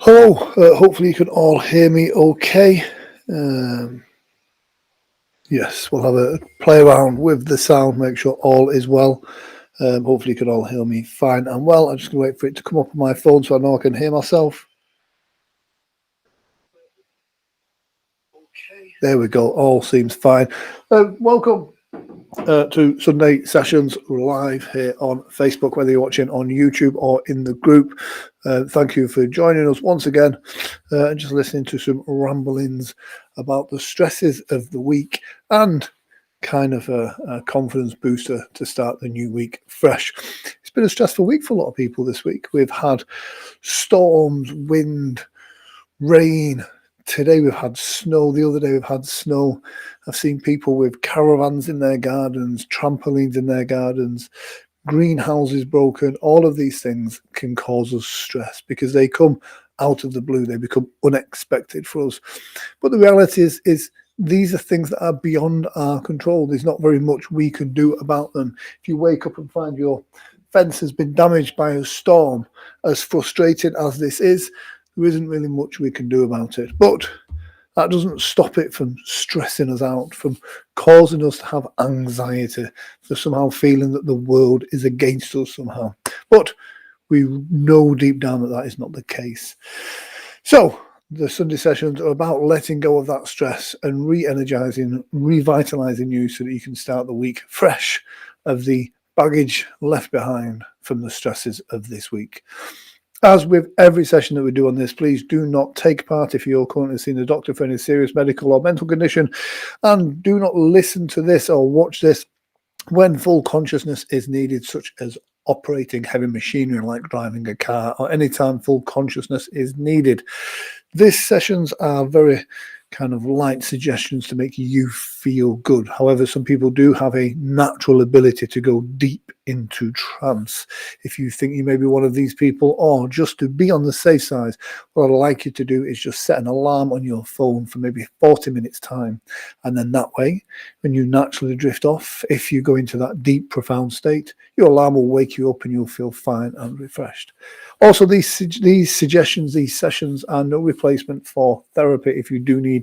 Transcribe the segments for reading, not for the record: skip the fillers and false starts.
Hello, hopefully you can all hear me okay. Um, yes, we'll have a play around with the sound, make sure all is well. Hopefully you can all hear me fine and well. I'm just going to wait for it to come up on my phone so I know I can hear myself. There we go, all seems fine. Welcome to Sunday Sessions live here on Facebook, whether you're watching on YouTube or in the group. Thank you for joining us once again and just listening to some ramblings about the stresses of the week and kind of a confidence booster to start the new week fresh. It's been a stressful week for a lot of people this week. We've had storms, wind, rain. Today we've had snow. The other day we've had snow. I've seen people with caravans in their gardens, trampolines in their gardens, greenhouses broken. All of these things can cause us stress because they come out of the blue. They become unexpected for us. But the reality is these are things that are beyond our control. There's not very much we can do about them. If you wake up and find your fence has been damaged by a storm, as frustrating as this is, there isn't really much we can do about it. But that doesn't stop it from stressing us out, from causing us to have anxiety, for somehow feeling that the world is against us somehow. But we know deep down that that is not the case. So the Sunday sessions are about letting go of that stress and re-energizing, revitalizing you so that you can start the week fresh of the baggage left behind from the stresses of this week. As with every session that we do on this, please do not take part if you're currently seeing a doctor for any serious medical or mental condition, and do not listen to this or watch this when full consciousness is needed, such as operating heavy machinery like driving a car, or anytime full consciousness is needed. These sessions are very kind of light suggestions to make you feel good. However, some people do have a natural ability to go deep into trance. If you think you may be one of these people, or just to be on the safe side, what I'd like you to do is just set an alarm on your phone for maybe 40 minutes time. And then that way, when you naturally drift off, if you go into that deep, profound state, your alarm will wake you up and you'll feel fine and refreshed. Also, these suggestions, these sessions are no replacement for therapy if you do need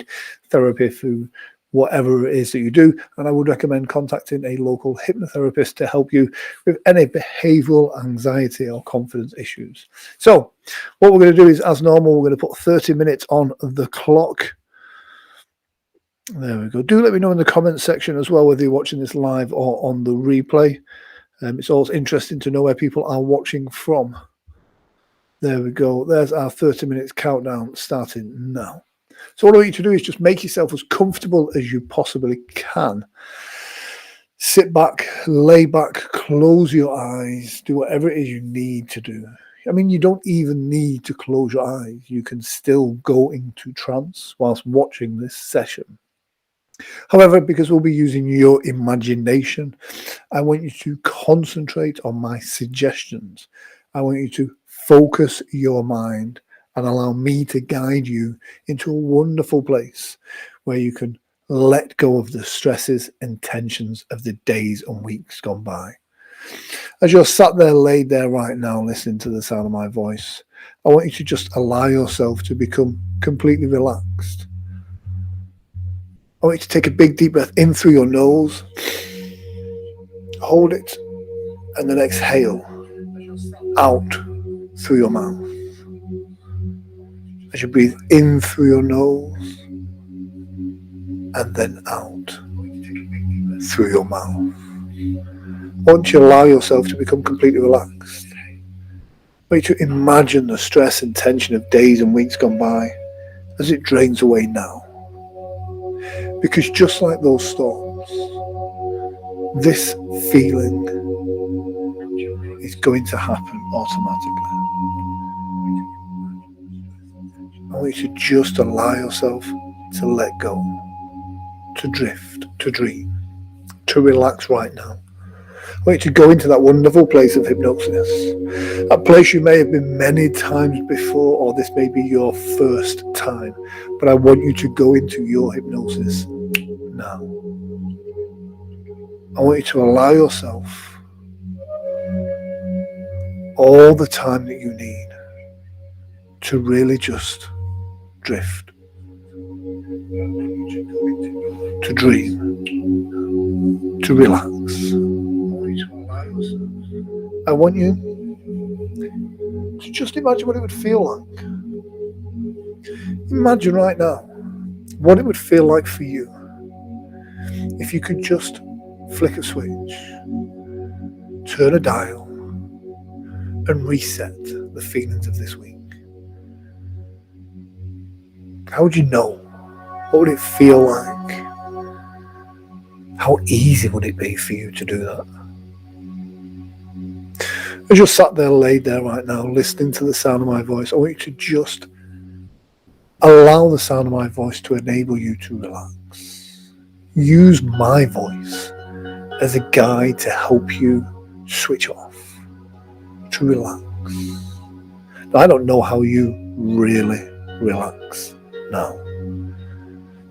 therapy for whatever it is that you do. And I would recommend contacting a local hypnotherapist to help you with any behavioral anxiety or confidence issues. So what we're going to do is, as normal, we're going to put 30 minutes on the clock. There we go. Do let me know in the comments section as well whether you're watching this live or on the replay. It's always interesting to know where people are watching from. There we go. There's our 30 minutes countdown starting now. So what I want you to do is just make yourself as comfortable as you possibly can. Sit back, lay back, close your eyes, do whatever it is you need to do. I mean, you don't even need to close your eyes. You can still go into trance whilst watching this session. However, because we'll be using your imagination, I want you to concentrate on my suggestions. I want you to focus your mind and allow me to guide you into a wonderful place where you can let go of the stresses and tensions of the days and weeks gone by. As you're sat there, laid there right now, listening to the sound of my voice, I want you to just allow yourself to become completely relaxed. I want you to take a big deep breath in through your nose, hold it, and then exhale out through your mouth. As you breathe in through your nose and then out through your mouth. Once you allow yourself to become completely relaxed, I want you to imagine the stress and tension of days and weeks gone by as it drains away now. Because just like those storms, this feeling is going to happen automatically. I want you to just allow yourself to let go, to drift, to dream, to relax right now. I want you to go into that wonderful place of hypnosis, a place you may have been many times before, or this may be your first time, but I want you to go into your hypnosis now. I want you to allow yourself all the time that you need to really just drift, to dream, to relax. I want you to just imagine what it would feel like. Imagine right now what it would feel like for you if you could just flick a switch, turn a dial, and reset the feelings of this week. How would you know? What would it feel like? How easy would it be for you to do that? As you're sat there, laid there right now, listening to the sound of my voice, I want you to just allow the sound of my voice to enable you to relax. Use my voice as a guide to help you switch off, to relax. Now, I don't know how you really relax now.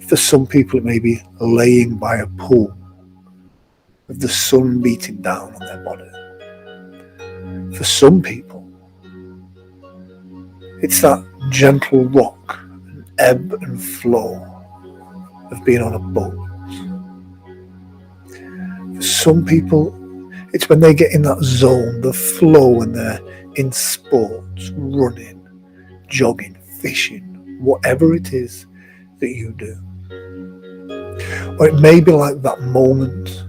For some people, it may be laying by a pool with the sun beating down on their body. For some people, it's that gentle rock, and ebb and flow of being on a boat. For some people, it's when they get in that zone, the flow, when they're in sports, running, jogging, fishing, whatever it is that you do. Or it may be like that moment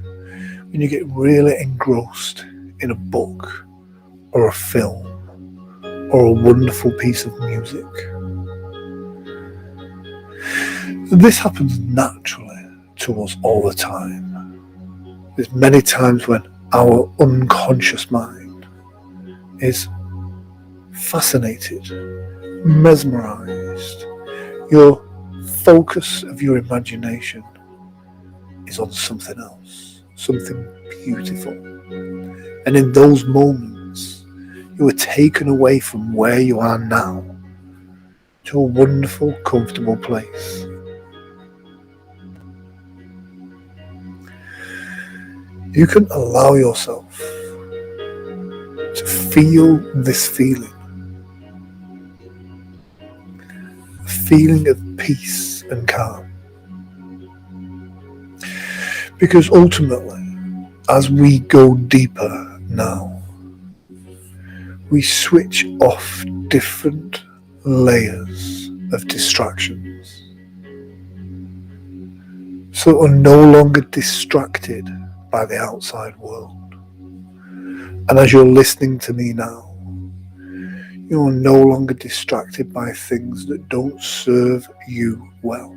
when you get really engrossed in a book or a film or a wonderful piece of music. This happens naturally to us all the time. There's many times when our unconscious mind is fascinated, mesmerized. Your focus of your imagination is on something else, something beautiful. And in those moments, you are taken away from where you are now to a wonderful, comfortable place. You can allow yourself to feel this feeling, a feeling of peace and calm. Because ultimately, as we go deeper now, we switch off different layers of distractions. So we're no longer distracted by the outside world. And as you're listening to me now, you're no longer distracted by things that don't serve you well.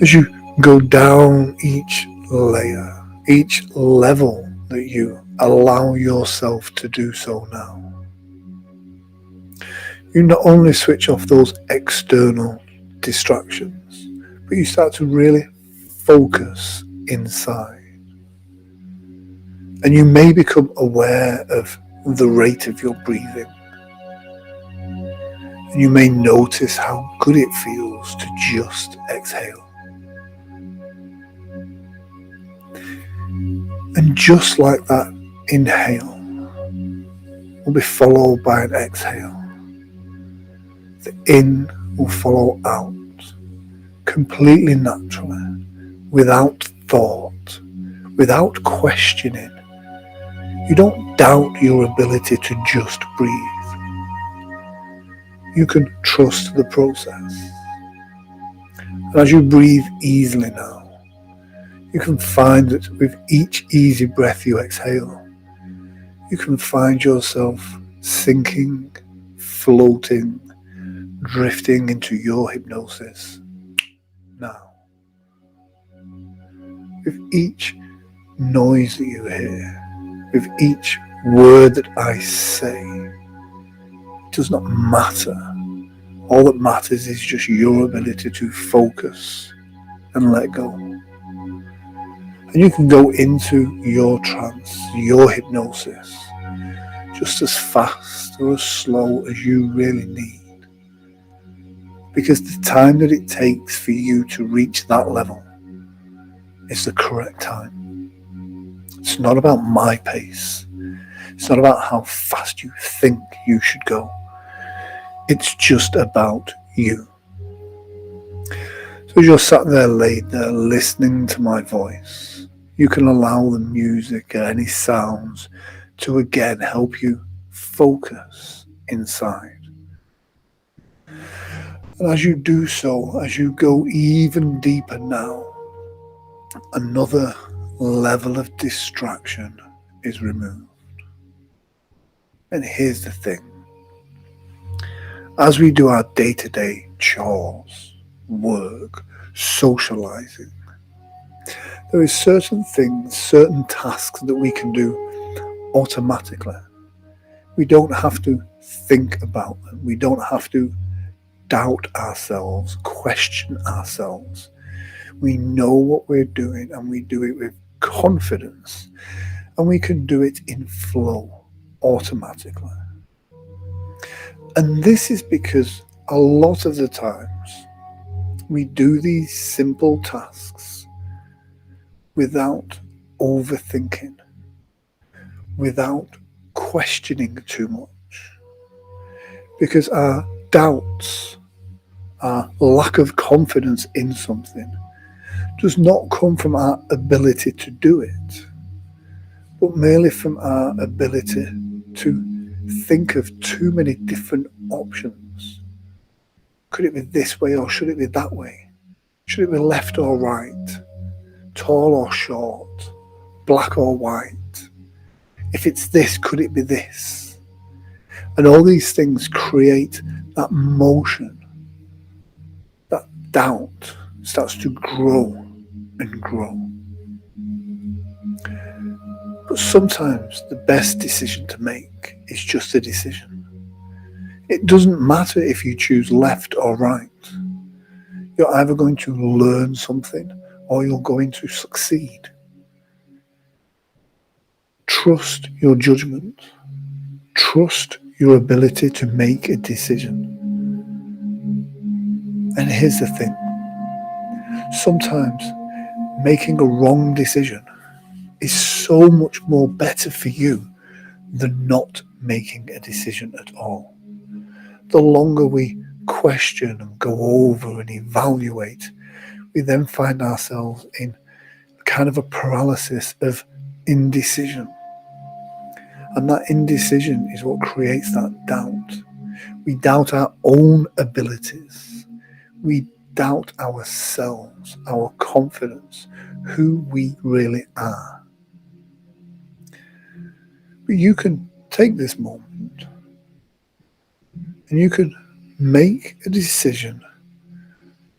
As you go down each layer, each level that you allow yourself to do so now, you not only switch off those external distractions, but you start to really focus inside. And you may become aware of the rate of your breathing. And you may notice how good it feels to just exhale. And just like that inhale will be followed by an exhale. The in will follow out completely naturally, without thought, without questioning. You don't doubt your ability to just breathe. You can trust the process. And as you breathe easily now, you can find that with each easy breath you exhale, you can find yourself sinking, floating, drifting into your hypnosis now. With each noise that you hear, with each word that I say, it does not matter. All that matters is just your ability to focus and let go. And you can go into your trance, your hypnosis, just as fast or as slow as you really need. Because the time that it takes for you to reach that level is the correct time. It's not about my pace. It's not about how fast you think you should go. It's just about you. So as you're sat there laid there listening to my voice, you can allow the music and any sounds to again help you focus inside. And as you do so, as you go even deeper now, another level of distraction is removed. And here's the thing. As we do our day-to-day chores, work, socializing, there is certain things, certain tasks that we can do automatically. We don't have to think about them. We don't have to doubt ourselves, question ourselves. We know what we're doing and we do it with confidence, and we can do it in flow automatically. And this is because a lot of the times we do these simple tasks without overthinking, without questioning too much, because our doubts, our lack of confidence in something does not come from our ability to do it, but merely from our ability to think of too many different options. Could it be this way or should it be that way? Should it be left or right? Tall or short? Black or white? If it's this, could it be this? And all these things create that motion. That doubt starts to grow and grow. But sometimes the best decision to make is just a decision. It doesn't matter if you choose left or right. You're either going to learn something or you're going to succeed. Trust your judgment. Trust your ability to make a decision. And here's the thing. Sometimes making a wrong decision is so much more better for you than not making a decision at all. The longer we question and go over and evaluate, we then find ourselves in kind of a paralysis of indecision. And that indecision is what creates that doubt. We doubt our own abilities. We doubt ourselves, our confidence, who we really are. But you can take this moment and you can make a decision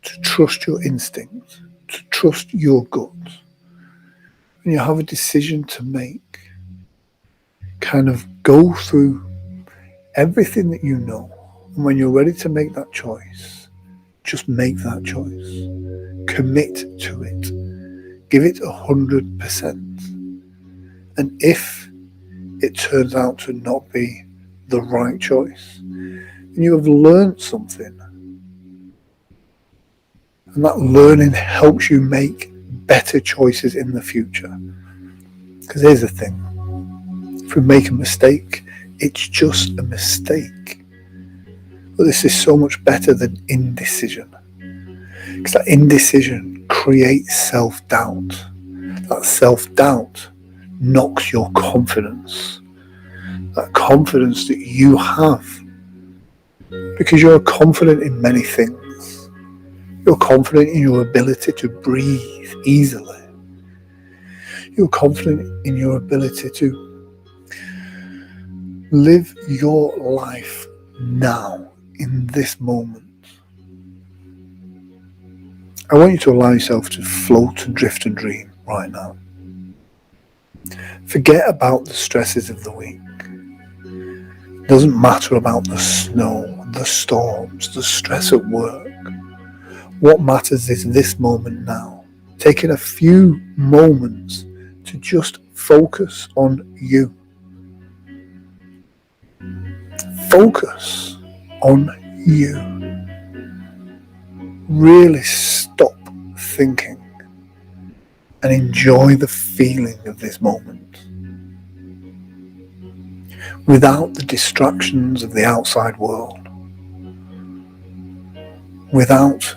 to trust your instinct, to trust your gut. And you have a decision to make. Kind of go through everything that you know. And when you're ready to make that choice, just make that choice. Commit to it. Give it 100%. And if it turns out to not be the right choice, then you have learned something. And that learning helps you make better choices in the future. Because here's the thing. If we make a mistake, it's just a mistake. But this is so much better than indecision. Because that indecision creates self-doubt. That self-doubt knocks your confidence. That confidence that you have. Because you're confident in many things. You're confident in your ability to breathe easily. You're confident in your ability to live your life now, in this moment. I want you to allow yourself to float and drift and dream right now. Forget about the stresses of the week. It doesn't matter about the snow, the storms, the stress at work. What matters is this moment now. Taking a few moments to just focus on you. Focus on you. Really stop thinking and enjoy the feeling of this moment. without the distractions of the outside world, without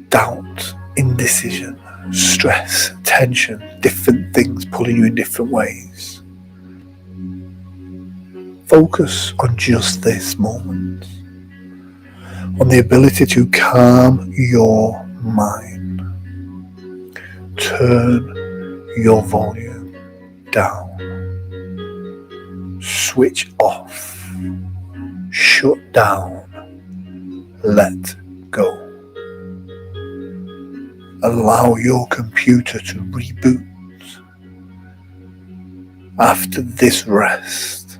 doubt, indecision, stress, tension, different things pulling you in different ways. Focus on just this moment, on the ability to calm your mind, turn your volume down, switch off, shut down, let go. Allow your computer to reboot after this rest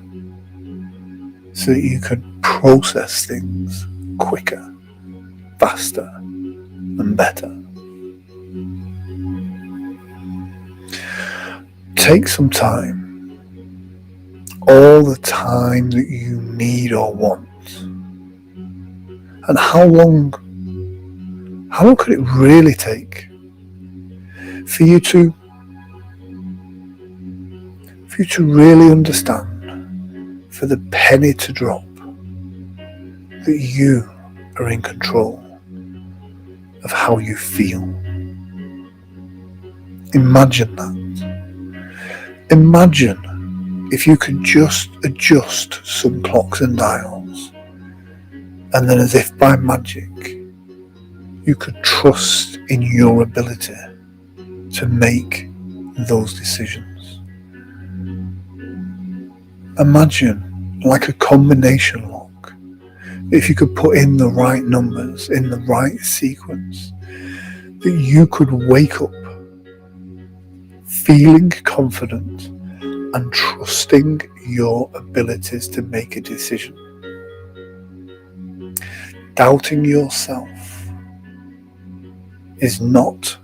so that you can process things quicker, faster, and better. Take some time, all the time that you need or want. And how long could it really take for you to really understand, for the penny to drop, that you are in control of how you feel? Imagine that. Imagine if you could just adjust some clocks and dials, and then as if by magic, you could trust in your ability to make those decisions. Imagine, like a combination lock, if you could put in the right numbers in the right sequence, that you could wake up feeling confident and trusting your abilities to make a decision. Doubting yourself is not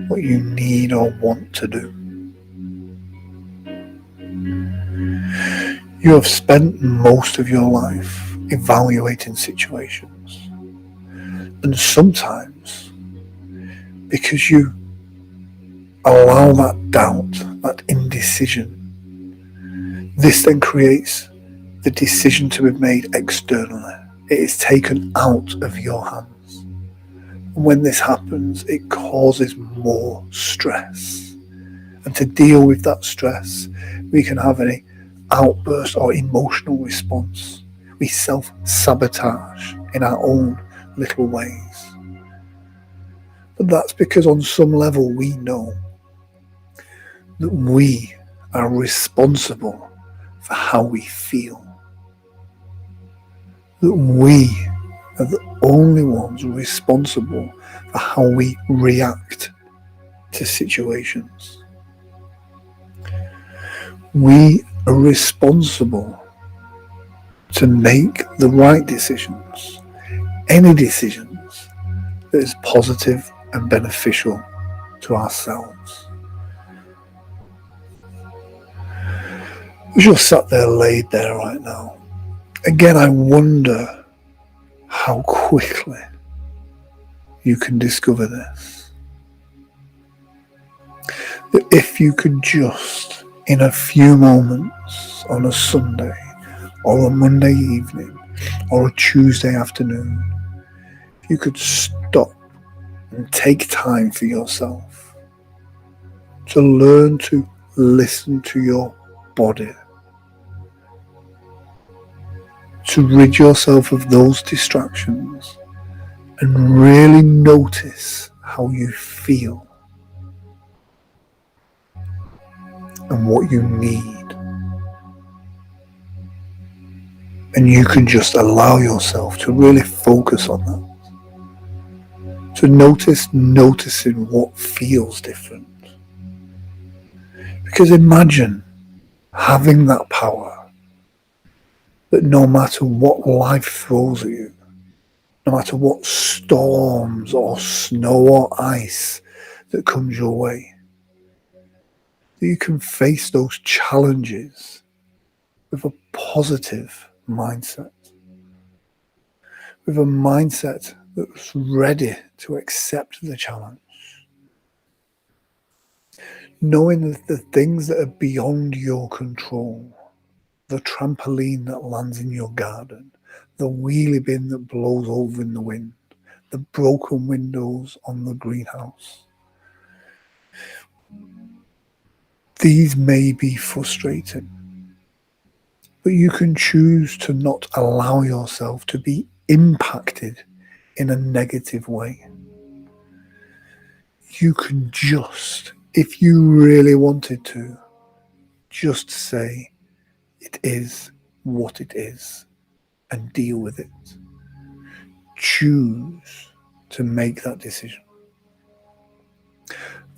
what you need or want to do. You have spent most of your life evaluating situations, and sometimes because you allow that doubt, that indecision, this then creates the decision to be made externally. It is taken out of your hands. And when this happens, it causes more stress. And to deal with that stress, we can have an outburst or emotional response. We self-sabotage in our own little ways. But that's because on some level we know that we are responsible for how we feel. That we are the only ones responsible for how we react to situations. We are responsible to make the right decisions, any decisions that is positive and beneficial to ourselves. As you're sat there laid there right now, again, I wonder how quickly you can discover this. That if you could just, in a few moments on a Sunday or a Monday evening or a Tuesday afternoon, if you could stop and take time for yourself to learn to listen to your body, to rid yourself of those distractions and really notice how you feel and what you need. And you can just allow yourself to really focus on that. To noticing what feels different. Because imagine having that power that no matter what life throws at you, no matter what storms or snow or ice that comes your way, that you can face those challenges with a positive mindset, with a mindset that's ready to accept the challenge, knowing that the things that are beyond your control the trampoline that lands in your garden, the wheelie bin that blows over in the wind, the broken windows on the greenhouse. These may be frustrating, but you can choose to not allow yourself to be impacted in a negative way. You can just, if you really wanted to, just say it is what it is and deal with it. Choose to make that decision.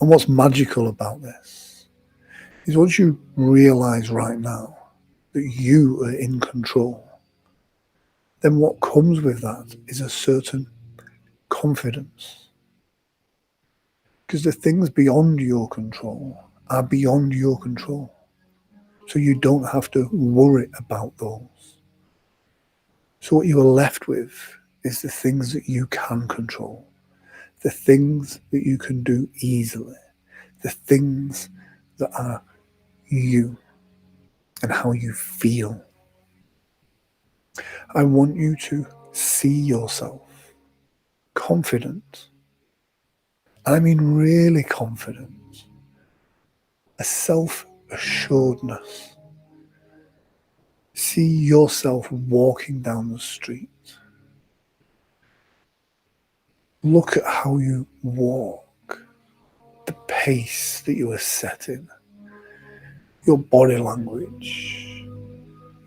And what's magical about this is once you realize right now that you are in control, then what comes with that is a certain confidence. Because the things beyond your control are beyond your control. So you don't have to worry about those. So what you are left with is the things that you can control, the things that you can do easily, the things that are you and how you feel. I want you to see yourself confident. I mean really confident. A self-assuredness. See yourself walking down the street. Look at how you walk, the pace that you are setting, your body language,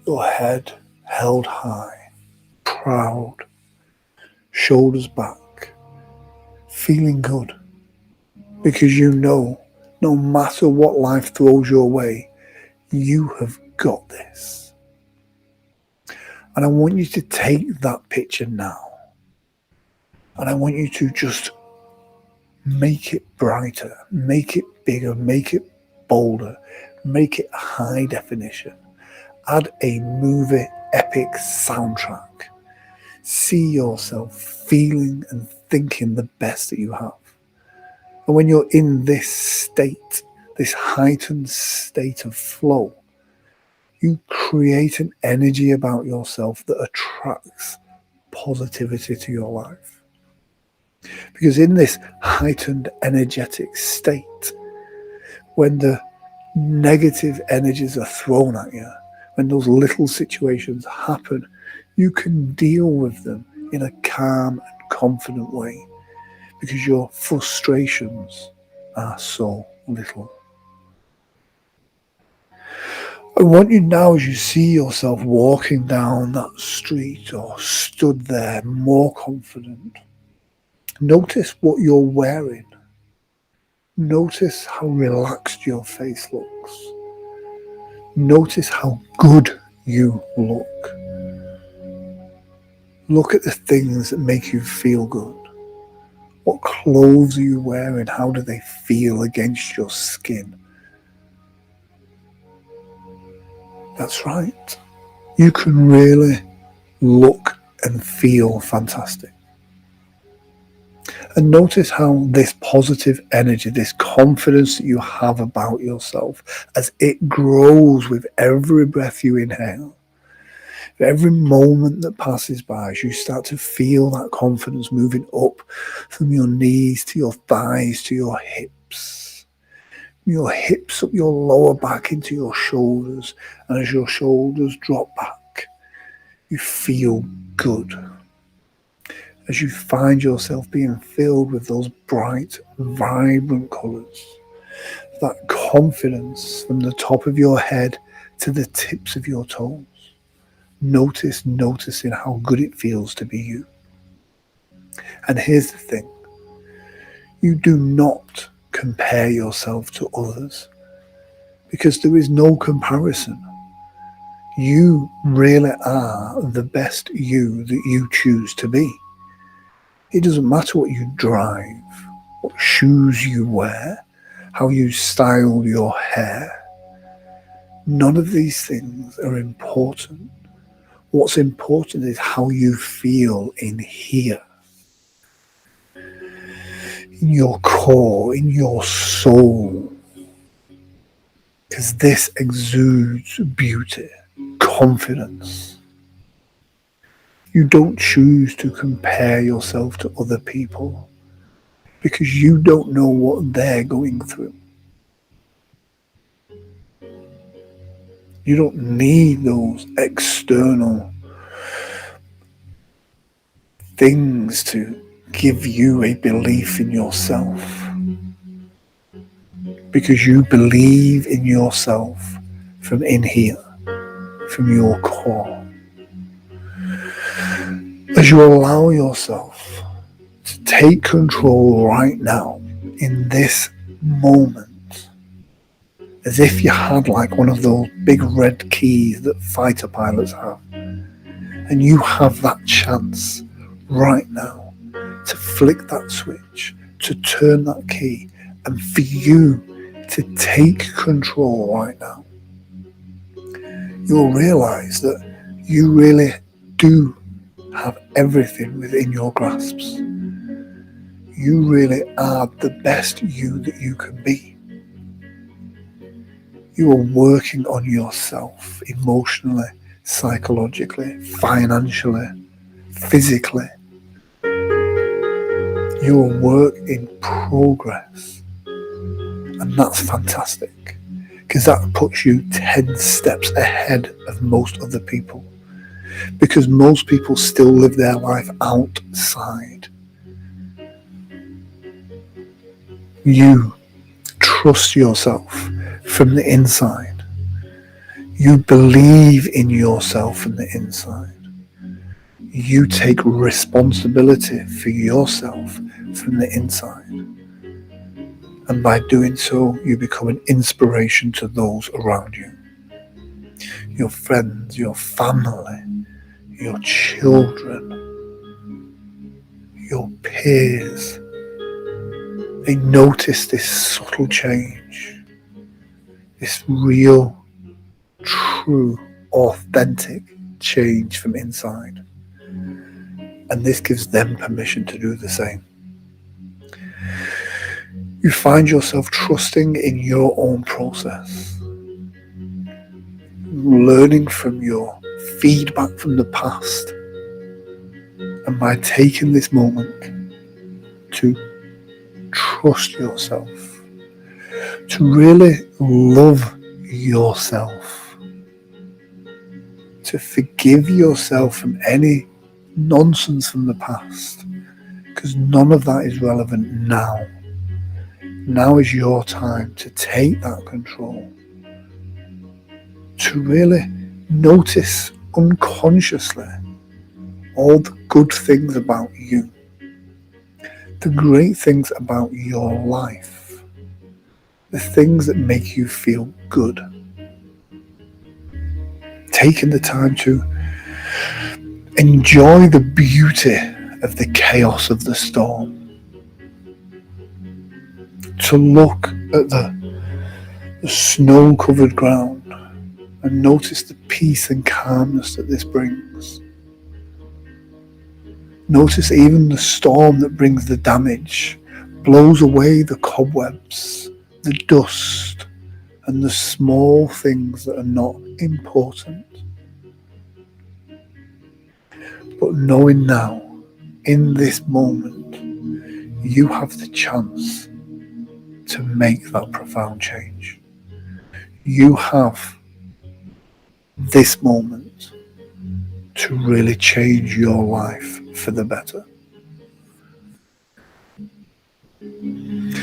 your head held high, proud, shoulders back, feeling good, because you know no matter what life throws your way, you have got this. And I want you to take that picture now, and I want you to just make it brighter, make it bigger, make it bolder, make it high definition. Add a movie epic soundtrack. See yourself feeling and thinking the best that you have. And when you're in this state, this heightened state of flow, you create an energy about yourself that attracts positivity to your life. Because in this heightened energetic state, when the negative energies are thrown at you, when those little situations happen, you can deal with them in a calm and confident way because your frustrations are so little. I want you now, as you see yourself walking down that street or stood there more confident, notice what you're wearing. Notice how relaxed your face looks. Notice how good you look. Look at the things that make you feel good. What clothes are you wearing? How do they feel against your skin? That's right. You can really look and feel fantastic. And notice how this positive energy, this confidence that you have about yourself, as it grows with every breath you inhale, every moment that passes by, as you start to feel that confidence moving up from your knees to your thighs to your hips up your lower back into your shoulders, and as your shoulders drop back, you feel good. As you find yourself being filled with those bright, vibrant colours, that confidence from the top of your head to the tips of your toes. Noticing how good it feels to be you. And here's the thing. You do not compare yourself to others because there is no comparison. You really are the best you that you choose to be. It doesn't matter what you drive, what shoes you wear, how you style your hair. None of these things are important. What's important is how you feel in here, in your core, in your soul. Because this exudes beauty, confidence. You don't choose to compare yourself to other people because you don't know what they're going through. You don't need those external things to give you a belief in yourself, because you believe in yourself from in here, from your core. As you allow yourself to take control right now in this moment, as if you had like one of those big red keys that fighter pilots have, and you have that chance right now to flick that switch, to turn that key, and for you to take control right now, you'll realize that you really do have everything within your grasps. You really are the best you that you can be. You are working on yourself emotionally, psychologically, financially, physically. You're a work in progress. And that's fantastic, because that puts you 10 steps ahead of most other people. Because most people still live their life outside. You trust yourself from the inside. You believe in yourself from the inside. You take responsibility for yourself from the inside. And by doing so, you become an inspiration to those around you. Your friends, your family, your children, your peers. They notice this subtle change, this real, true, authentic change from inside. And this gives them permission to do the same. You find yourself trusting in your own process, learning from your feedback from the past, and by taking this moment to trust yourself, to really love yourself, to forgive yourself from any nonsense from the past, because none of that is relevant now. Now is your time to take that control, to really notice unconsciously all the good things about you, the great things about your life, the things that make you feel good. Taking the time to enjoy the beauty of the chaos of the storm, to look at the snow-covered ground and notice the peace and calmness that this brings. Notice even the storm that brings the damage, blows away the cobwebs, the dust, and the small things that are not important. But knowing now, in this moment, you have the chance to make that profound change. You have this moment to really change your life for the better. In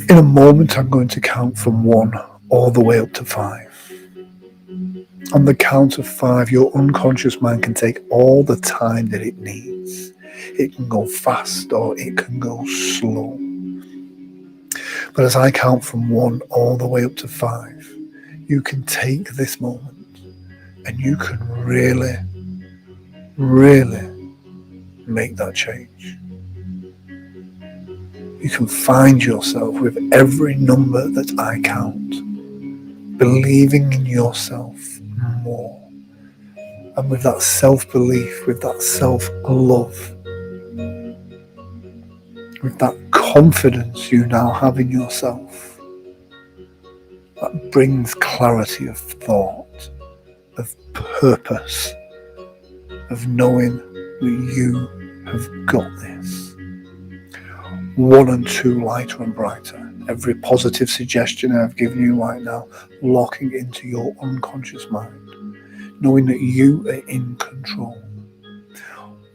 a moment, I'm going to count from 1 all the way up to 5. On the count of 5, your unconscious mind can take all the time that it needs. It can go fast or it can go slow. But as I count from 1 all the way up to 5, you can take this moment and you can really, really make that change. You can find yourself with every number that I count, believing in yourself more. And with that self-belief, with that self-love, with that confidence you now have in yourself, that brings clarity of thought, of purpose, of knowing that you have got this. 1 and 2 lighter and brighter. Every positive suggestion I've given you right now, locking into your unconscious mind, knowing that you are in control.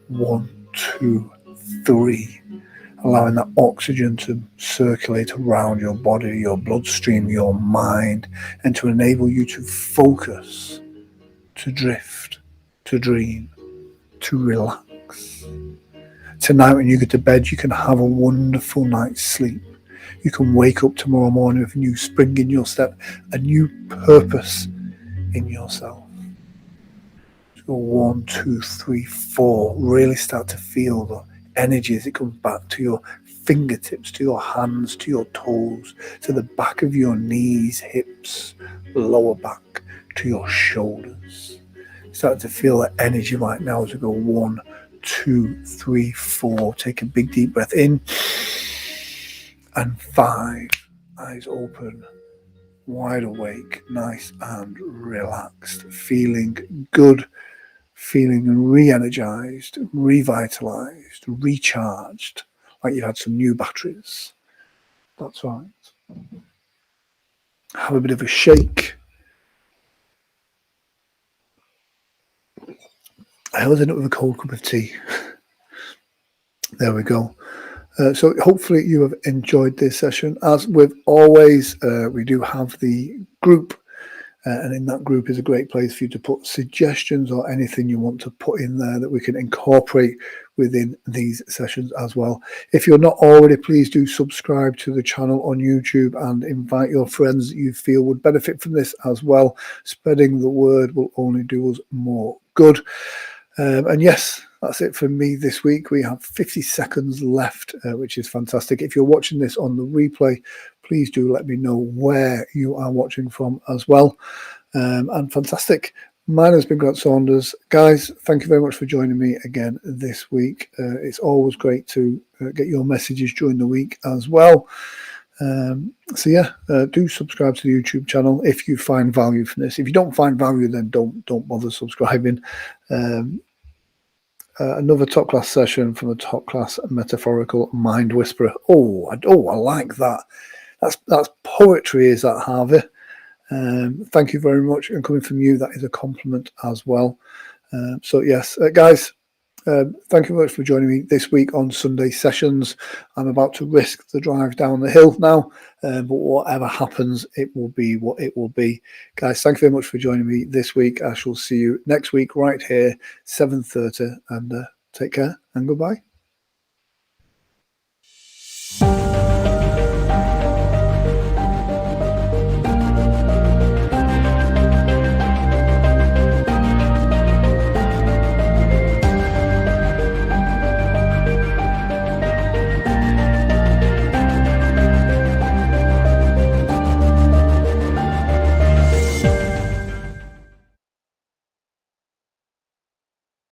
1, 2, 3. Allowing that oxygen to circulate around your body, your bloodstream, your mind, and to enable you to focus, to drift, to dream, to relax. Tonight when you go to bed, you can have a wonderful night's sleep. You can wake up tomorrow morning with a new spring in your step, a new purpose in yourself. So 1, 2, 3, 4. Really start to feel the energy as it comes back to your fingertips, to your hands, to your toes, to the back of your knees, hips, lower back, to your shoulders. Start to feel that energy right now as we go 1, 2, 3, 4. Take a big deep breath in. And 5. Eyes open, wide awake, nice and relaxed, feeling good, feeling re-energized, revitalized, recharged, like you had some new batteries. That's right. Have a bit of a shake. I always end up with a cold cup of tea. There we go. So hopefully you have enjoyed this session. As with always, we do have the group, and in that group is a great place for you to put suggestions or anything you want to put in there that we can incorporate within these sessions as well. If you're not already, please do subscribe to the channel on YouTube and invite your friends that you feel would benefit from this as well. Spreading the word will only do us more good. And yes, that's it for me this week. We have 50 seconds left, which is fantastic. If you're watching this on the replay, please do let me know where you are watching from as well. And fantastic. Mine has been Grant Saunders. Guys, thank you very much for joining me again this week. It's always great to get your messages during the week as well. So yeah, do subscribe to the YouTube channel if you find value from this. If you don't find value, then don't bother subscribing. Another top class session from a top class metaphorical mind whisperer. Oh, I like that. That's poetry, is that, Harvey? Thank you very much, and coming from you, that is a compliment as well. So yes, guys. Thank you very much for joining me this week on Sunday Sessions. I'm about to risk the drive down the hill now, but whatever happens, it will be what it will be. Guys, thank you very much for joining me this week. I shall see you next week right here, 7:30, and take care and goodbye.